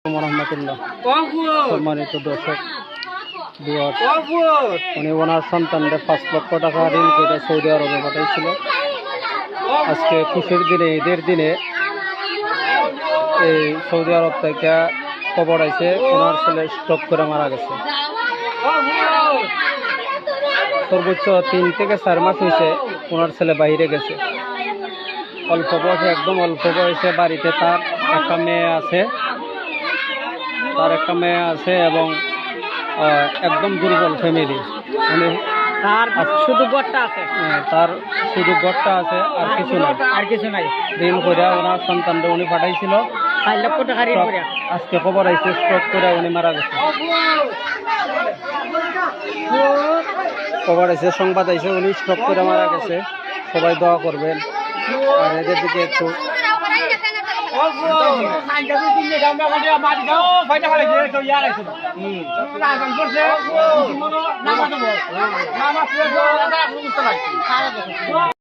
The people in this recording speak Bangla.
রহমতুল্লাহ। সম্মানিত দর্শক, উনি ওনার সন্তানদের 5 লক্ষ টাকা ঋণ করে সৌদি আরবে পাঠাইছিল। আজকে খুশির দিনে, ঈদের দিনে এই সৌদি আরব থেকে খবর আছে ওনার ছেলে স্ট্রোক করে মারা গেছে। সর্বোচ্চ 3 থেকে 4 মাস হয়েছে ওনার ছেলে বাইরে গেছে। অল্প বয়সে, একদম অল্প বয়সে বাড়িতে তার একটা মেয়ে আছে এবং একদম দুর্বল ফ্যামিলি। মানে তার শুধু গড়টা আছে, তার শুধু ঘরটা আছে, আর কিছু নাই। ঋণ করে ওনার সন্তানরা উনি পাঠাইছিল 4 লক্ষ টাকা ঋণ করে। আজকে খবর আইছে স্ট্রোক করে উনি মারা গেছে। খবর আইছে, সংবাদ আইছে উনি স্ট্রোক করে মারা গেছে। সবাই দোয়া করবেন আর এদের দিকে একটু